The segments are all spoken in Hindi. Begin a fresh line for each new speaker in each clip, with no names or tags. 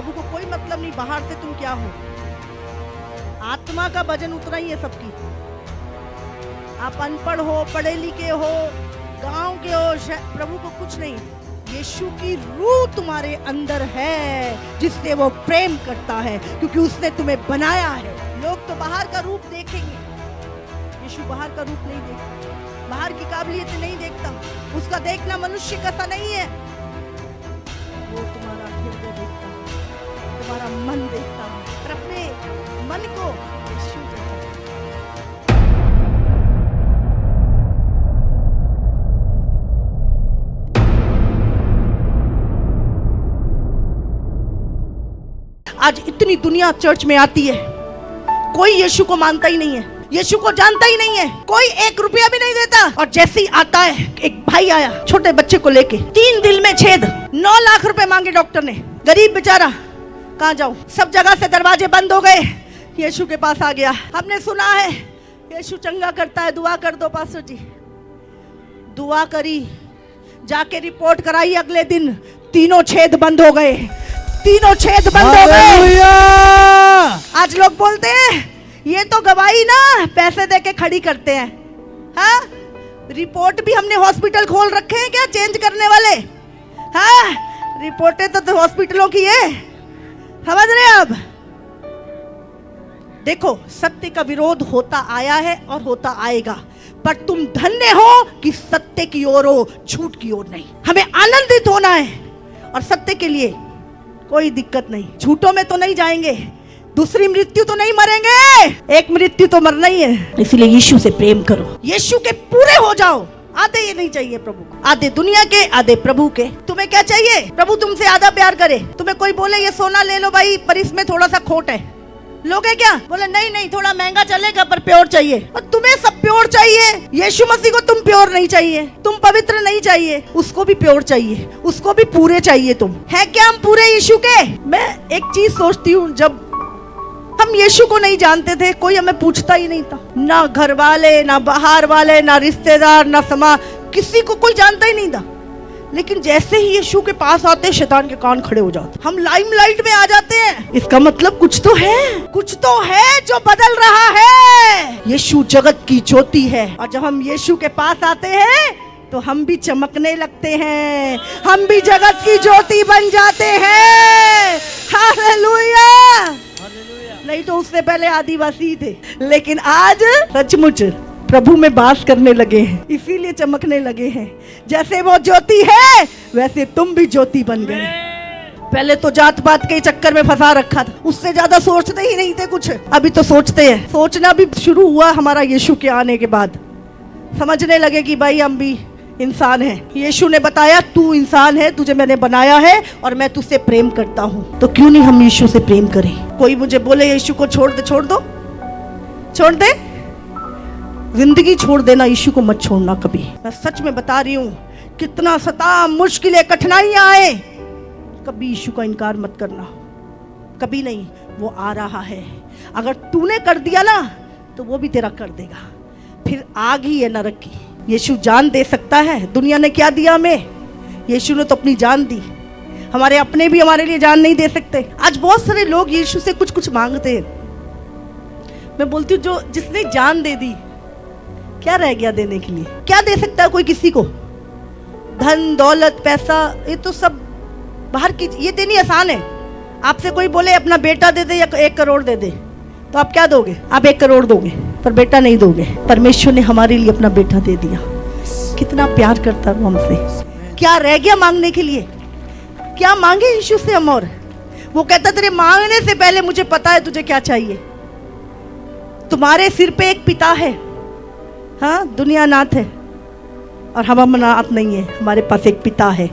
प्रभु को कोई मतलब नहीं बाहर से तुम क्या हो, आत्मा का वजन उतना ही है सबकी। आप अनपढ़ हो, पढ़े लिखे हो, गांव के हो, प्रभु को कुछ नहीं। यीशु की रूह तुम्हारे अंदर है जिससे वो प्रेम करता है, क्योंकि उसने तुम्हें बनाया है। लोग तो बाहर का रूप देखेंगे, यीशु बाहर का रूप नहीं देखता, बाहर की काबिलियत नहीं देखता, उसका देखना मनुष्य का सा नहीं है। वो तुम्हारा हृदय देखता है, तुम्हारा मन देखता है, और अपने मन को यीशु देखता है। आज इतनी दुनिया चर्च में आती है, कोई यीशु को मानता ही नहीं है, यीशु को जानता ही नहीं है, कोई 1 रुपया भी नहीं देता। और जैसे ही आता है, एक भाई आया छोटे बच्चे को लेके, 3 दिल में छेद, 9 लाख रुपए मांगे डॉक्टर ने, गरीब बेचारा, कहाँ जाऊं, सब जगह से दरवाजे बंद हो गए, यीशु के पास आ गया। हमने सुना है यीशु चंगा करता है, दुआ कर दो पास्टर जी। दुआ करी, जाके रिपोर्ट कराई, अगले दिन तीनों छेद बंद हो गए, तीनों छेद बंद हो गए। आज लोग बोलते हैं ये तो गवाही ना पैसे देके खड़ी करते हैं। हाँ, रिपोर्ट भी हमने हॉस्पिटल खोल रखे हैं क्या चेंज करने वाले? हाँ, रिपोर्टें तो हॉस्पिटलों की है, समझ रहे हैं? अब देखो, सत्य का विरोध होता आया है और होता आएगा, पर तुम धन्य हो कि सत्य की ओर हो, झूठ की ओर नहीं। हमें आनंदित होना है और सत्य के लिए कोई दिक्कत नहीं। झूठों में तो नहीं जाएंगे, दूसरी मृत्यु तो नहीं मरेंगे, एक मृत्यु तो मरना ही है। इसलिए यीशु से प्रेम करो, यीशु के पूरे हो जाओ। आधे ये नहीं चाहिए प्रभु को, आधे दुनिया के, आधे प्रभु के। तुम्हें क्या चाहिए? प्रभु तुमसे आधा प्यार करे। तुम्हें कोई बोले ये सोना ले लो भाई, पर इसमें थोड़ा सा खोट है, लोगे क्या? बोले नहीं नहीं, थोड़ा महंगा चलेगा पर प्योर चाहिए। और तुम्हें सब प्योर चाहिए, यीशु मसीह को तुम प्योर नहीं चाहिए, तुम पवित्र नहीं चाहिए, उसको भी प्योर चाहिए, उसको भी पूरे चाहिए। तुम है क्या हम पूरे यीशु के? मैं एक चीज सोचती हूँ, जब हम यीशु को नहीं जानते थे, कोई हमें पूछता ही नहीं था, ना घर वाले, ना बाहर वाले, ना रिश्तेदार, ना समाज, किसी को कोई जानता ही नहीं था। लेकिन जैसे ही यीशु के पास आते, शैतान के कान खड़े हो जाते, हम लाइमलाइट में आ जाते हैं। इसका मतलब कुछ तो है, कुछ तो है जो बदल रहा है। यीशु जगत की ज्योति है, और जब हम यीशु के पास आते हैं तो हम भी चमकने लगते हैं, हम भी जगत की ज्योति बन जाते हैं। हालेलुया। नहीं तो उससे पहले आदिवासी थे, लेकिन आज सचमुच प्रभु में वास करने लगे हैं, इसीलिए चमकने लगे हैं। जैसे वो ज्योति है वैसे तुम भी ज्योति बन गए। पहले तो जात पात के चक्कर में फंसा रखा था, उससे ज्यादा सोचते ही नहीं थे कुछ, अभी तो सोचते हैं। सोचना भी शुरू हुआ हमारा यीशु के आने के बाद, समझने लगे कि भाई हम भी इंसान है। यीशु ने बताया तू इंसान है, तुझे मैंने बनाया है और मैं तुझसे प्रेम करता हूँ, तो क्यों नहीं हम यीशु से प्रेम करें? कोई मुझे बोले यीशु को छोड़ दे, छोड़ दो, छोड़ दे, जिंदगी छोड़ देना, यीशु को मत छोड़ना कभी। मैं सच में बता रही हूँ, कितना सता, मुश्किलें, कठिनाइयां आए, कभी यीशु का इनकार मत करना, कभी नहीं। वो आ रहा है, अगर तूने कर दिया ना तो वो भी तेरा कर देगा। फिर आग ही है नरक की। यीशु जान दे सकता है, दुनिया ने क्या दिया हमें? यीशु ने तो अपनी जान दी। हमारे अपने भी हमारे लिए जान नहीं दे सकते। आज बहुत सारे लोग यीशु से कुछ कुछ मांगते हैं। मैं बोलती हूँ, जो जिसने जान दे दी, क्या रह गया देने के लिए? क्या दे सकता है कोई किसी को? धन दौलत पैसा, ये तो सब बाहर की, ये देनी आसान है। आपसे कोई बोले अपना बेटा दे दे या 1 करोड़ दे दे, तो आप क्या दोगे? आप 1 करोड़ दोगे, पर बेटा नहीं दोगे। परमेश्वर ने हमारे लिए अपना बेटा दे दिया। कितना प्यार करता है वो हमसे। क्या रह गया मांगने के लिए? क्या मांगे यीशु से हम? और वो कहता तेरे मांगने से पहले मुझे पता है तुझे क्या चाहिए। तुम्हारे सिर पे एक पिता है, हाँ, दुनिया नाथ है और हम नाथ नहीं है। हमारे पास एक पिता है,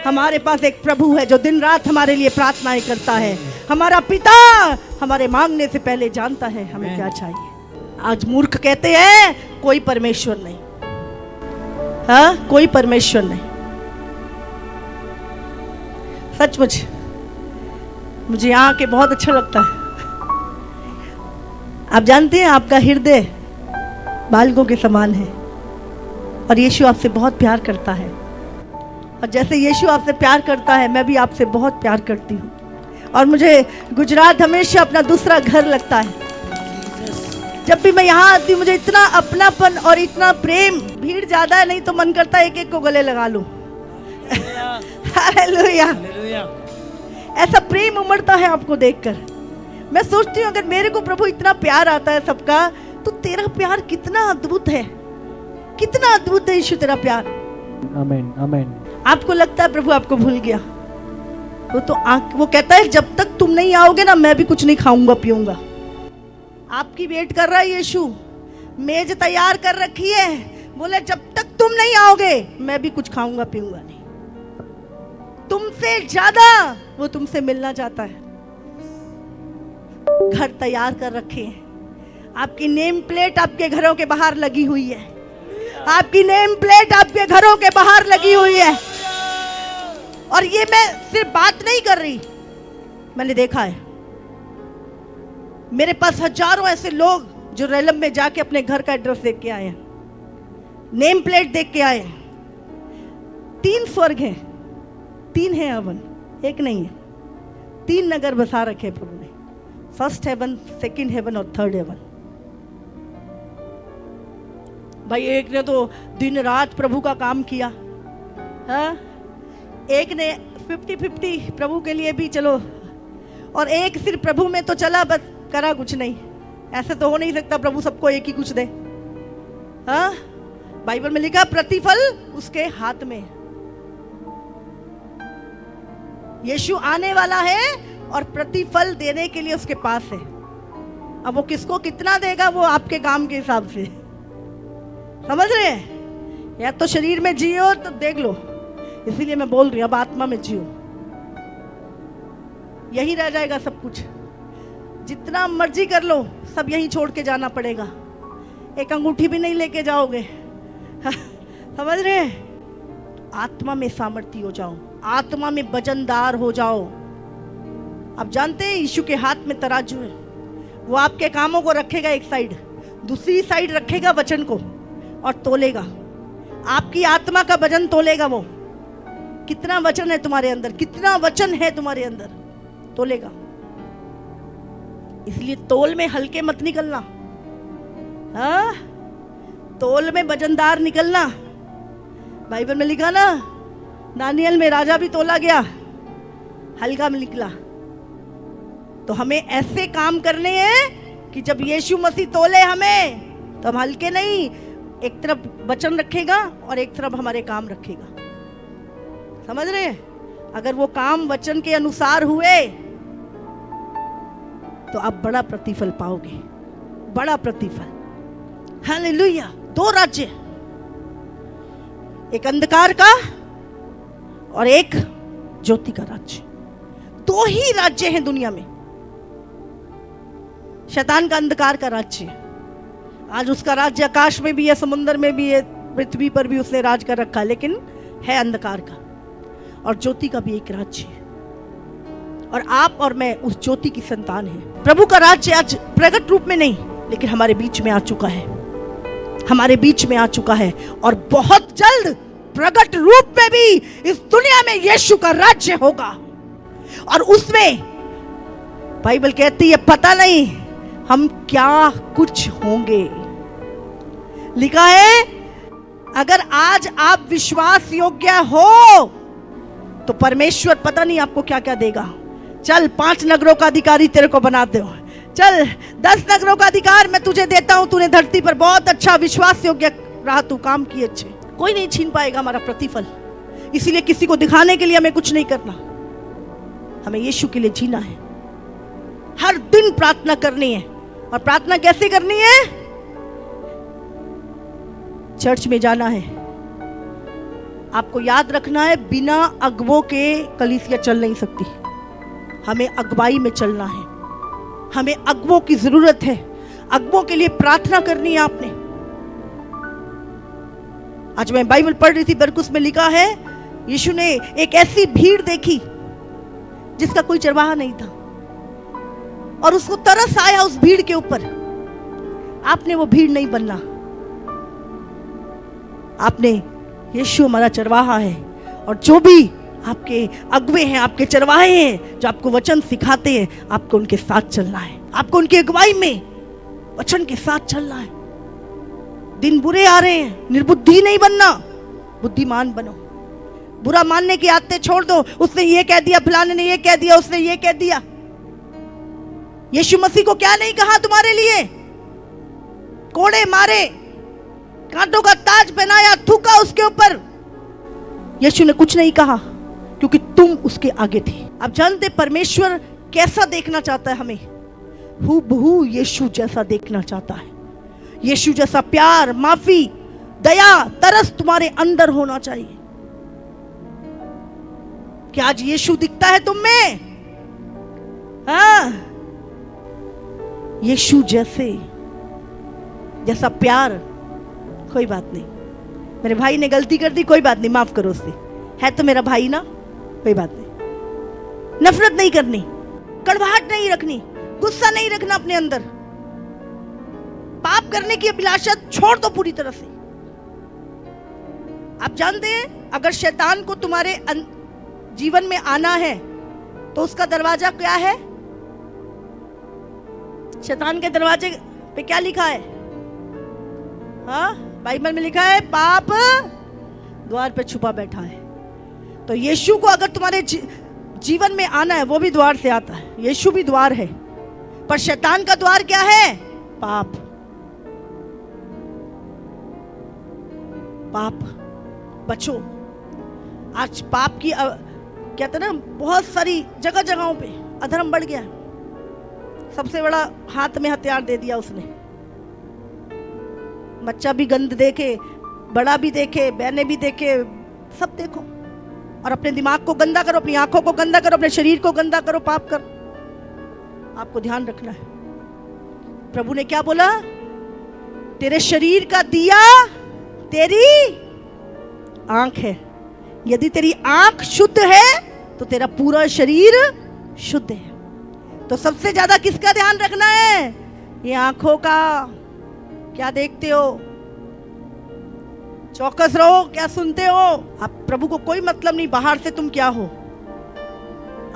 हमारे पास एक प्रभु है जो दिन रात हमारे लिए प्रार्थनाएं करता है। हमारा पिता हमारे मांगने से पहले जानता है हमें क्या चाहिए। आज मूर्ख कहते हैं कोई परमेश्वर नहीं, हाँ, कोई परमेश्वर नहीं। सचमुच मुझे यहाँ के बहुत अच्छा लगता है। आप जानते हैं आपका हृदय बालकों के समान है और यीशु आपसे बहुत प्यार करता है। और जैसे यीशु आपसे प्यार करता है, मैं भी आपसे बहुत प्यार करती हूँ और मुझे गुजरात हमेशा अपना दूसरा घर लगता है। जब भी मैं यहाँ आती हूँ मुझे इतना अपनापन और इतना प्रेम, भीड़ ज्यादा है नहीं तो मन करता है एक एक को गले लगा लूं। हालेलुया। ऐसा प्रेम उमड़ता है आपको देखकर। मैं सोचती हूँ अगर मेरे को प्रभु इतना प्यार आता है सबका, तो तेरा प्यार कितना अद्भुत है, कितना अद्भुत है यीशु तेरा प्यार।
आमीन आमीन।
आपको लगता है प्रभु आपको भूल गया? वो कहता है जब तक तुम नहीं आओगे ना मैं भी कुछ नहीं खाऊंगा पीऊंगा। आपकी वेट कर रहा है यीशु, मेज तैयार कर रखी है, बोले जब तक तुम नहीं आओगे मैं भी कुछ खाऊंगा पीऊंगा नहीं। तुमसे ज्यादा वो तुमसे मिलना चाहता है। घर तैयार कर रखे हैं, आपकी नेम प्लेट आपके घरों के बाहर लगी हुई है, आपकी नेम प्लेट आपके घरों के बाहर लगी हुई है। और ये मैं सिर्फ बात नहीं कर रही, मैंने देखा है। मेरे पास हजारों ऐसे लोग जो रेलम में जाके अपने घर का एड्रेस देख के आए हैं, नेम प्लेट देख के आए हैं। 3 स्वर्ग हैं, 3 है हवन, एक नहीं है। 3 नगर बसा रखे प्रभु ने, फर्स्ट हेवन, सेकंड हेवन और थर्ड हेवन। भाई एक ने तो दिन रात प्रभु का काम किया, हाँ? एक ने 50-50 प्रभु के लिए भी चलो, और एक सिर्फ प्रभु में तो चला बस करा कुछ नहीं। ऐसे तो हो नहीं सकता प्रभु सबको एक ही कुछ दे, हाँ? बाइबल में लिखा प्रतिफल उसके हाथ में। यीशु आने वाला है और प्रतिफल देने के लिए उसके पास है। अब वो किसको कितना देगा वो आपके काम के हिसाब से, समझ रहे हैं? या तो शरीर में जियो तो देख लो, इसीलिए मैं बोल रही हूं अब आत्मा में जियो, यही रह जाएगा सब कुछ। जितना मर्जी कर लो सब यहीं छोड़ के जाना पड़ेगा, एक अंगूठी भी नहीं लेके जाओगे। समझ रहे हैं? आत्मा में सामर्थ्य हो जाओ, आत्मा में वजनदार हो जाओ। आप जानते हैं यीशु के हाथ में तराजू है, वो आपके कामों को रखेगा एक साइड, दूसरी साइड रखेगा वचन को और तोलेगा। आपकी आत्मा का वजन तोलेगा वो, कितना वचन है तुम्हारे अंदर, कितना वचन है तुम्हारे अंदर, तोलेगा। इसलिए तोल में हल्के मत निकलना, हाँ? तोल में वजनदार निकलना। बाइबल में लिखा ना, दानियल में राजा भी तोला गया, हल्का में निकला। तो हमें ऐसे काम करने हैं कि जब यीशु मसीह तोले हमें तो हम हल्के नहीं, एक तरफ वचन रखेगा और एक तरफ हमारे काम रखेगा। समझ रहे हैं? अगर वो काम वचन के अनुसार हुए तो आप बड़ा प्रतिफल पाओगे, बड़ा प्रतिफल। हालेलुया। 2 राज्य, एक अंधकार का और एक ज्योति का राज्य। 2 ही राज्य हैं दुनिया में। शैतान का अंधकार का राज्य, आज उसका राज्य आकाश में भी है, समुद्र में भी है, पृथ्वी पर भी उसने राज कर रखा, लेकिन है अंधकार का। और ज्योति का भी एक राज्य है, और आप और मैं उस ज्योति की संतान है। प्रभु का राज्य आज प्रकट रूप में नहीं, लेकिन हमारे बीच में आ चुका है, हमारे बीच में आ चुका है। और बहुत जल्द प्रकट रूप में भी इस दुनिया में यीशु का राज्य होगा। और उसमें बाइबल कहती है पता नहीं हम क्या कुछ होंगे। लिखा है अगर आज आप विश्वास योग्य हो तो परमेश्वर पता नहीं आपको क्या क्या देगा। चल 5 नगरों का अधिकारी तेरे को बनाते हो, चल 10 नगरों का अधिकार मैं तुझे देता हूं, तूने धरती पर बहुत अच्छा विश्वास योग्य रहा, तू काम किए अच्छे, कोई नहीं छीन पाएगा हमारा प्रतिफल। इसीलिए किसी को दिखाने के लिए हमें कुछ नहीं करना, हमें यीशु के लिए जीना है, हर दिन प्रार्थना करनी है। और प्रार्थना कैसे करनी है? चर्च में जाना है। आपको याद रखना है बिना अगुवों के कलीसिया चल नहीं सकती, हमें अगुवाई में चलना है, हमें अगुवों की जरूरत है, अगुवों के लिए प्रार्थना करनी है आपने। आज मैं बाइबल पढ़ रही थी, बरकुस में लिखा है यीशु ने एक ऐसी भीड़ देखी जिसका कोई चरवाहा नहीं था, और उसको तरस आया उस भीड़ के ऊपर। आपने वो भीड़ नहीं बनना, आपने, यीशु हमारा चरवाहा है, और जो भी आपके अगुवे हैं, आपके चरवाहे हैं जो आपको वचन सिखाते हैं। आपको उनके साथ चलना है, आपको उनकी अगुवाई में वचन के साथ चलना है। दिन बुरे आ रहे हैं, निर्बुद्धि नहीं बनना, बुद्धिमान बनो। बुरा मानने की आदतें छोड़ दो। उसने ये कह दिया, फलाने ने ये कह दिया, उसने ये कह दिया। यीशु मसीह को क्या नहीं कहा तुम्हारे लिए? कोड़े मारे, कांटों का ताज पहनाया, थूका उसके ऊपर। यीशु ने कुछ नहीं कहा क्योंकि तुम उसके आगे थे। आप जानते परमेश्वर कैसा देखना चाहता है हमें? हूबहू यीशु जैसा देखना चाहता है। यीशु जैसा प्यार, माफी, दया, तरस तुम्हारे अंदर होना चाहिए। क्या आज यीशु दिखता है तुम में? हाँ, यीशु जैसा प्यार। कोई बात नहीं, मेरे भाई ने गलती कर दी, कोई बात नहीं, माफ करो उससे, है तो मेरा भाई ना, कोई बात नहीं। नफरत नहीं करनी, कड़वाहट नहीं रखनी, गुस्सा नहीं रखना अपने अंदर। पाप करने की अभिलाषा छोड़ दो पूरी तरह से। आप जानते हैं अगर शैतान को तुम्हारे जीवन में आना है तो उसका दरवाजा क्या है? शैतान के दरवाजे पे क्या लिखा है? हाँ, बाइबल में लिखा है पाप द्वार पे छुपा बैठा है। तो यीशु को अगर तुम्हारे जीवन में आना है, वो भी द्वार से आता है। यीशु भी द्वार है, पर शैतान का द्वार क्या है? पाप। पाप बचो। आज पाप की कहते ना, बहुत सारी जगह जगहों पे अधर्म बढ़ गया। सबसे बड़ा हाथ में हथियार दे दिया उसने। बच्चा भी गंद देखे, बड़ा भी देखे, बहने भी देखे, सब देखो और अपने दिमाग को गंदा करो, अपनी आंखों को गंदा करो, अपने शरीर को गंदा करो, पाप करो। आपको ध्यान रखना है। प्रभु ने क्या बोला? तेरे शरीर का दिया तेरी आंख है। यदि तेरी आंख शुद्ध है तो तेरा पूरा शरीर शुद्ध है। तो सबसे ज्यादा किसका ध्यान रखना है? ये आंखों का। क्या देखते हो? चौकस रहो, क्या सुनते हो? आप प्रभु को कोई मतलब नहीं बाहर से तुम क्या हो।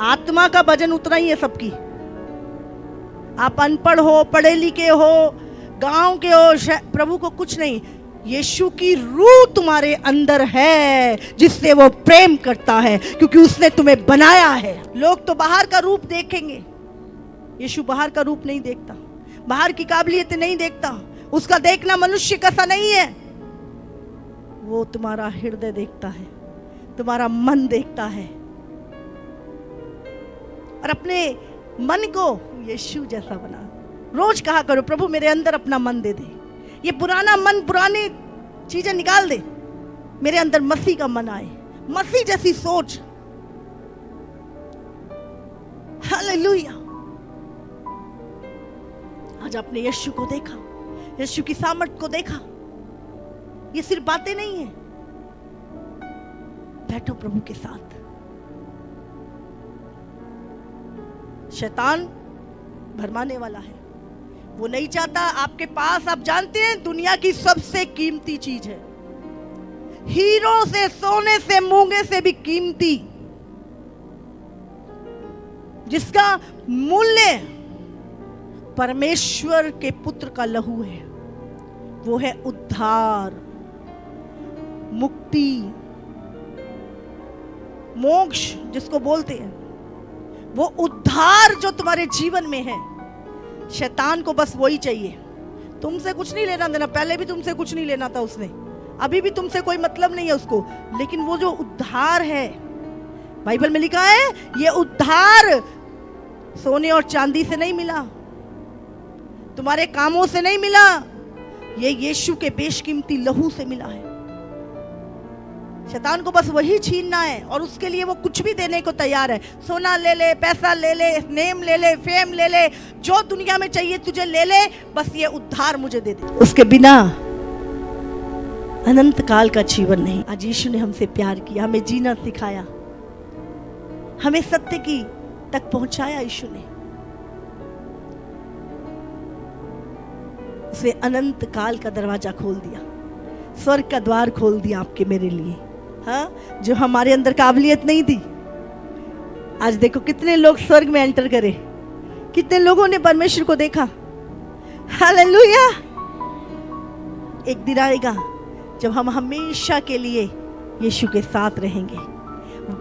आत्मा का वजन उतना ही है सबकी। आप अनपढ़ हो, पढ़े लिखे हो, गांव के हो, प्रभु को कुछ नहीं। यीशु की रूह तुम्हारे अंदर है जिससे वो प्रेम करता है, क्योंकि उसने तुम्हें बनाया है। लोग तो बाहर का रूप देखेंगे, यीशु बाहर का रूप नहीं देखता, बाहर की काबिलियत नहीं देखता। उसका देखना मनुष्य का सा नहीं है। वो तुम्हारा हृदय देखता है, तुम्हारा मन देखता है। और अपने मन को यीशु जैसा बना। रोज कहा करो, प्रभु मेरे अंदर अपना मन दे दे। ये पुराना मन, पुरानी चीजें निकाल दे, मेरे अंदर मसीह का मन आए, मसीह जैसी सोच। हालेलुया। आज आपने यीशु को देखा, यीशु की सामर्थ को देखा। ये सिर्फ बातें नहीं है। बैठो प्रभु के साथ। शैतान भरमाने वाला है। वो नहीं चाहता आपके पास, आप जानते हैं, दुनिया की सबसे कीमती चीज है, हीरो से, सोने से, मूंगे से भी कीमती, जिसका मूल्य परमेश्वर के पुत्र का लहू है। वो है उद्धार, मुक्ति, मोक्ष जिसको बोलते हैं। वो उद्धार जो तुम्हारे जीवन में है, शैतान को बस वही चाहिए। तुमसे कुछ नहीं लेना देना, पहले भी तुमसे कुछ नहीं लेना था उसने, अभी भी तुमसे कोई मतलब नहीं है उसको। लेकिन वो जो उद्धार है, बाइबल में लिखा है, ये उद्धार सोने और चांदी से नहीं मिला, तुम्हारे कामों से नहीं मिला, ये यीशु के बेशकीमती लहू से मिला है। शैतान को बस वही छीनना है और उसके लिए वो कुछ भी देने को तैयार है। सोना ले ले, पैसा ले ले, नेम ले ले, फेम ले ले, जो दुनिया में चाहिए तुझे ले ले, बस ये उद्धार मुझे दे दे। उसके बिना अनंत काल का जीवन नहीं। आज यीशु ने हमसे प्यार किया, हमें जीना सिखाया, हमें सत्य की तक पहुंचाया। यीशु ने उसने अनंत काल का दरवाजा खोल दिया, स्वर्ग का द्वार खोल दिया आपके मेरे लिए। हाँ, जो हमारे अंदर काबिलियत नहीं थी। आज देखो कितने लोग स्वर्ग में एंटर करे, कितने लोगों ने परमेश्वर को देखा। हालेलुया। एक दिन आएगा जब हम हमेशा के लिए यीशु के साथ रहेंगे।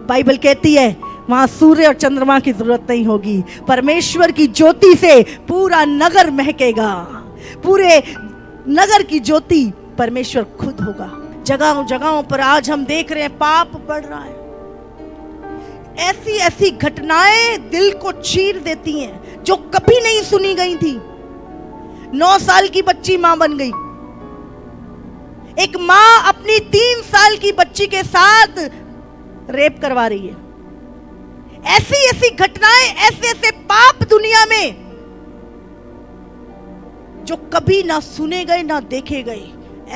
बाइबल कहती है वहां सूर्य और चंद्रमा की जरूरत नहीं होगी, परमेश्वर की ज्योति से पूरा नगर महकेगा। पूरे नगर की ज्योति परमेश्वर खुद होगा। जगहों जगहों पर आज हम देख रहे हैं पाप बढ़ रहा है। ऐसी ऐसी घटनाएं दिल को चीर देती हैं जो कभी नहीं सुनी गई थी। 9 साल की बच्ची मां बन गई। एक मां अपनी 3 साल की बच्ची के साथ रेप करवा रही है। ऐसी ऐसी घटनाएं, ऐसे ऐसे पाप दुनिया में जो कभी ना सुने गए ना देखे गए।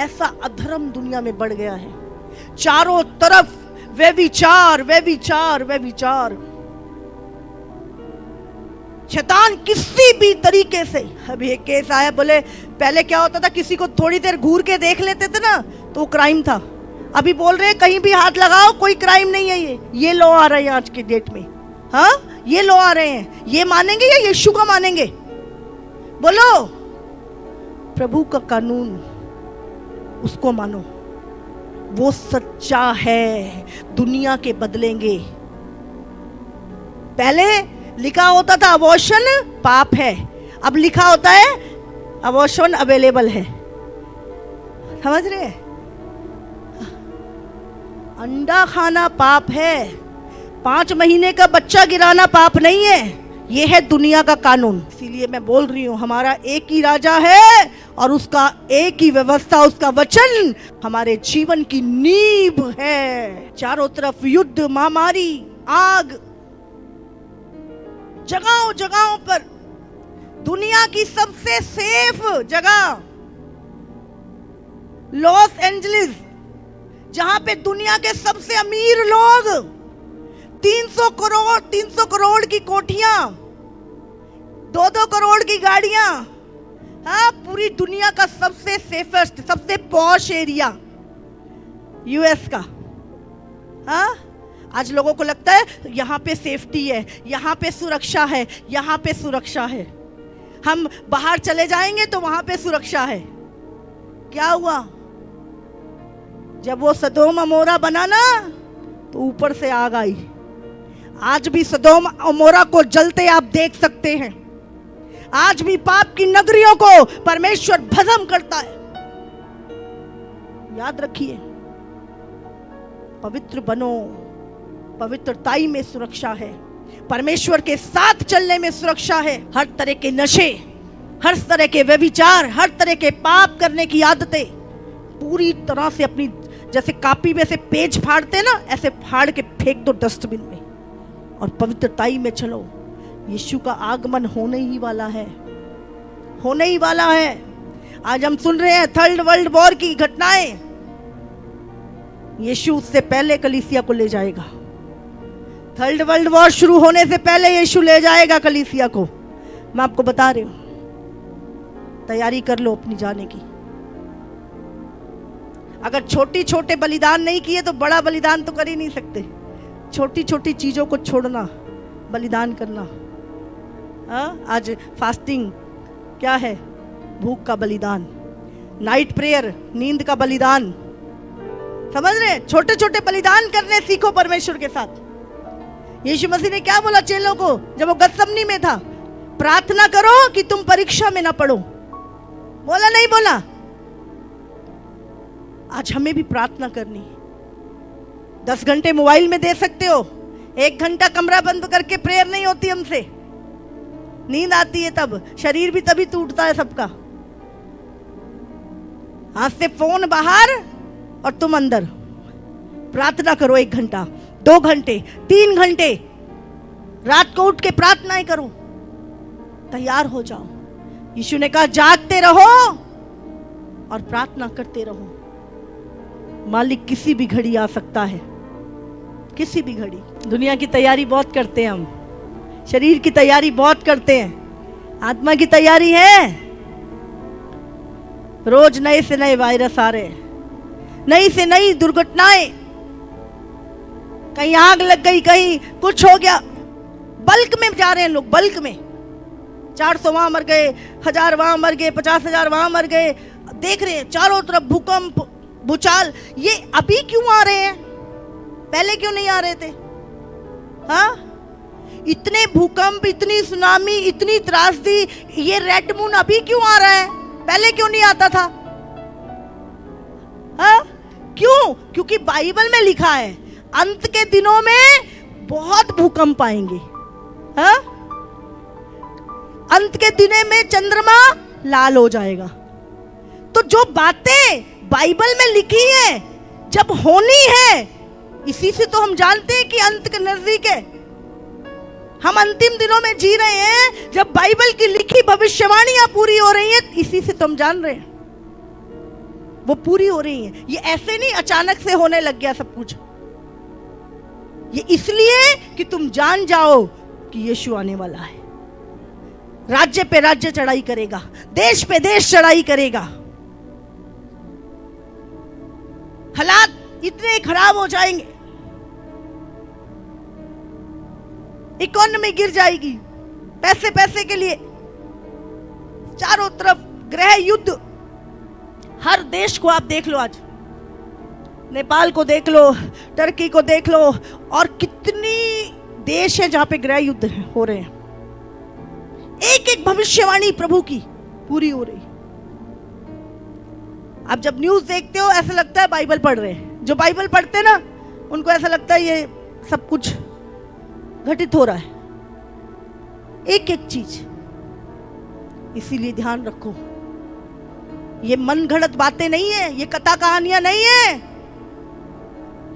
ऐसा अधर्म दुनिया में बढ़ गया है। चारों तरफ व्यभिचार व्यभिचार व्यभिचार। शैतान किसी भी तरीके से, अभी एक केस आया, बोले पहले क्या होता था, किसी को थोड़ी देर घूर के देख लेते थे ना तो क्राइम था। अभी बोल रहे हैं कहीं भी हाथ लगाओ कोई क्राइम नहीं है। ये लॉ आ रहे हैं आज के डेट में। हाँ, ये लॉ आ रहे हैं। ये मानेंगे या यीशु का मानेंगे? बोलो। प्रभु का कानून, उसको मानो, वो सच्चा है, दुनिया के बदलेंगे। पहले लिखा होता था अबॉर्शन पाप है, अब लिखा होता है अबॉर्शन अवेलेबल है। समझ रहे हैं? अंडा खाना पाप है, 5 महीने का बच्चा गिराना पाप नहीं है। यह है दुनिया का कानून। इसीलिए मैं बोल रही हूं, हमारा एक ही राजा है और उसका एक ही व्यवस्था, उसका वचन हमारे जीवन की नींव है। चारों तरफ युद्ध, महामारी, आग, जगहों जगहों पर। दुनिया की सबसे सेफ जगह लॉस एंजलिस, जहां पे दुनिया के सबसे अमीर लोग, 300 करोड़ की कोठियां, 2-2 करोड़ की गाड़ियां। हाँ, पूरी दुनिया का सबसे सेफेस्ट, सबसे पॉश एरिया यूएस का। हाँ, आज लोगों को लगता है यहां पे सेफ्टी है, यहां पे सुरक्षा है, यहां पे सुरक्षा है। हम बाहर चले जाएंगे तो वहां पे सुरक्षा है। क्या हुआ? जब वो सदोम अमोरा बना ना तो ऊपर से आग आई। आज भी सदोम अमोरा को जलते आप देख सकते हैं। आज भी पाप की नगरियों को परमेश्वर भस्म करता है। याद रखिए, पवित्र बनो। पवित्रताई में सुरक्षा है, परमेश्वर के साथ चलने में सुरक्षा है। हर तरह के नशे, हर तरह के व्यभिचार, हर तरह के पाप करने की आदतें पूरी तरह से अपनी, जैसे कॉपी में से पेज फाड़ते हैं ना, ऐसे फाड़ के फेंक दो डस्टबिन में और पवित्रताई में चलो। यीशु का आगमन होने ही वाला है, होने ही वाला है। आज हम सुन रहे हैं 3rd वर्ल्ड वॉर की घटनाएं। यीशु उससे पहले कलीसिया को ले जाएगा। 3rd वर्ल्ड वॉर शुरू होने से पहले यीशु ले जाएगा कलीसिया को। मैं आपको बता रही हूं, तैयारी कर लो अपनी जाने की। अगर छोटी छोटे बलिदान नहीं किए तो बड़ा बलिदान तो कर ही नहीं सकते। छोटी छोटी चीजों को छोड़ना, बलिदान करना। आज फास्टिंग क्या है? भूख का बलिदान। नाइट प्रेयर, नींद का बलिदान। समझ रहे? छोटे छोटे बलिदान करने सीखो परमेश्वर के साथ। यीशु मसीह ने क्या बोला चेलों को जब वो गत्समनी में था? प्रार्थना करो कि तुम परीक्षा में ना पड़ो। बोला नहीं बोला? आज हमें भी प्रार्थना करनी है। 10 घंटे मोबाइल में दे सकते हो, 1 घंटा कमरा बंद करके प्रेयर नहीं होती हमसे। नींद आती है तब, शरीर भी तभी टूटता है सबका। हाथ से फोन बाहर और तुम अंदर। प्रार्थना करो 1 घंटा, 2 घंटे, 3 घंटे। रात को उठ के प्रार्थनाएं करो, तैयार हो जाओ। यीशु ने कहा जागते रहो और प्रार्थना करते रहो। मालिक किसी भी घड़ी आ सकता है, किसी भी घड़ी। दुनिया की तैयारी बहुत करते हैं हम, शरीर की तैयारी बहुत करते हैं, आत्मा की तैयारी है। रोज नए से नए वायरस आ रहे हैं, नई से नई दुर्घटनाएं, कहीं आग लग गई, कहीं कुछ हो गया, बल्क में जा रहे हैं लोग, बल्क में 400 वहां मर गए, 1000 वहां मर गए, 50,000 वहां मर गए। देख रहे हैं चारों तरफ भूकंप, भूचाल। ये अभी क्यों आ रहे हैं, पहले क्यों नहीं आ रहे थे? हाँ, इतने भूकंप, इतनी सुनामी, इतनी त्रासदी, ये रेड मून अभी क्यों आ रहा है, पहले क्यों नहीं आता था? हाँ, क्यों? क्योंकि बाइबल में लिखा है अंत के दिनों में बहुत भूकंप आएंगे। हाँ, अंत के दिने में चंद्रमा लाल हो जाएगा। तो जो बातें बाइबल में लिखी है, जब होनी है, इसी से तो हम जानते हैं कि अंत के नजदीक है। हम अंतिम दिनों में जी रहे हैं, जब बाइबल की लिखी भविष्यवाणियां पूरी हो रही हैं, इसी से तो हम जान रहे हैं वो पूरी हो रही हैं। ये ऐसे नहीं अचानक से होने लग गया सब कुछ, ये इसलिए कि तुम जान जाओ कि यीशु आने वाला है। राज्य पे राज्य चढ़ाई करेगा, देश पे देश चढ़ाई करेगा। हालात इतने खराब हो जाएंगे, इकोनॉमी गिर जाएगी, पैसे पैसे के लिए चारों तरफ गृह युद्ध। हर देश को आप देख लो, आज नेपाल को देख लो, टर्की को देख लो, और कितनी देश है जहां पे गृह युद्ध हो रहे हैं। एक एक भविष्यवाणी प्रभु की पूरी हो रही। आप जब न्यूज़ देखते हो ऐसा लगता है बाइबल पढ़ रहे हैं। जो बाइबल पढ़ते हैं ना, उनको ऐसा लगता है ये सब कुछ घटित हो रहा है, एक एक चीज। इसीलिए ध्यान रखो, ये मन घड़त बातें नहीं है, ये कथा कहानियां नहीं है,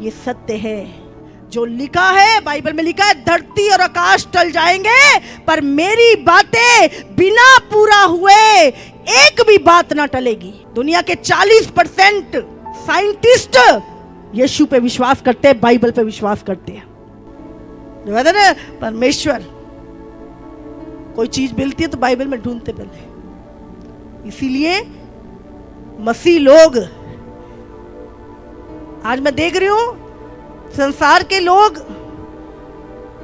ये सत्य है। जो लिखा है, बाइबल में लिखा है, धरती और आकाश टल जाएंगे पर मेरी बातें बिना पूरा हुए एक भी बात ना टलेगी। दुनिया के 40% साइंटिस्ट यीशु पे विश्वास करते हैं, बाइबल पे विश्वास करते हैं। जो कहते हैं ना, परमेश्वर कोई चीज मिलती है तो बाइबल में ढूंढते पहले। इसीलिए मसीह लोग, आज मैं देख रही हूं संसार के लोग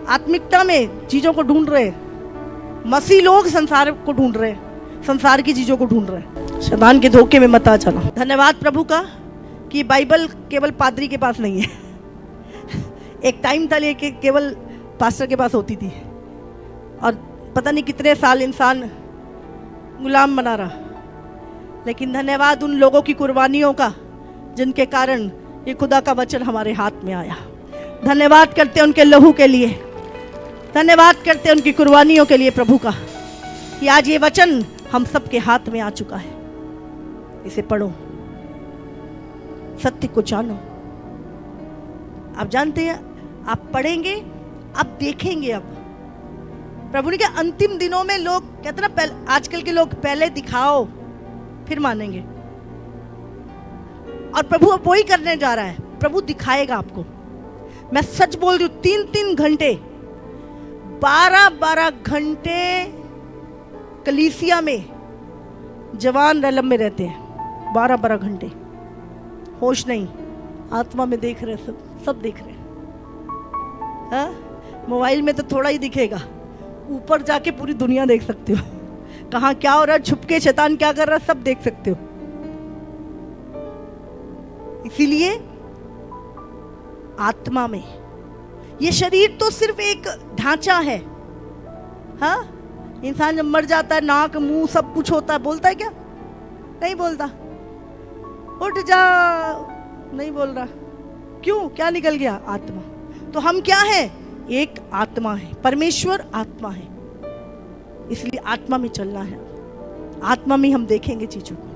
आत्मिकता में चीजों को ढूंढ रहे हैं, मसीह लोग संसार को ढूंढ रहे हैं, संसार की चीजों को ढूंढ रहे हैं। शैतान के धोखे में मत आ जाना। धन्यवाद प्रभु का कि बाइबल केवल पादरी के पास नहीं है। एक टाइम था ये कि केवल पास्टर के पास होती थी, और पता नहीं कितने साल इंसान गुलाम बना रहा। लेकिन धन्यवाद उन लोगों की कुर्बानियों का जिनके कारण ये खुदा का वचन हमारे हाथ में आया। धन्यवाद करते हैं उनके लहू के लिए, धन्यवाद करते हैं उनकी कुर्बानियों के लिए प्रभु का, कि आज ये वचन हम सबके हाथ में आ चुका है। इसे पढ़ो, सत्य को जानो। आप जानते हैं, आप पढ़ेंगे, आप देखेंगे। अब प्रभु ने कहा अंतिम दिनों में लोग कहते ना, आजकल के लोग पहले दिखाओ फिर मानेंगे, और प्रभु अब वही करने जा रहा है। प्रभु दिखाएगा आपको। मैं सच बोल रही हूँ, 3-3 घंटे, 12-12 घंटे कलीसिया में जवान रलम में रहते हैं। 12-12 घंटे होश नहीं, आत्मा में देख रहे, सब देख रहे हैं। हाँ? मोबाइल में तो थोड़ा ही दिखेगा, ऊपर जाके पूरी दुनिया देख सकते हो। कहाँ क्या हो रहा है, छुपके शैतान क्या कर रहा है, सब देख सकते हो। इसीलिए आत्मा में, ये शरीर तो सिर्फ एक ढांचा है। हाँ, इंसान जब मर जाता है, नाक मुंह सब कुछ होता है, बोलता है क्या? नहीं बोलता। उठ जा, नहीं बोल रहा। क्यों? क्या निकल गया? आत्मा। तो हम क्या है? एक आत्मा है, परमेश्वर आत्मा है। इसलिए आत्मा में चलना है। आत्मा में हम देखेंगे चीजों को।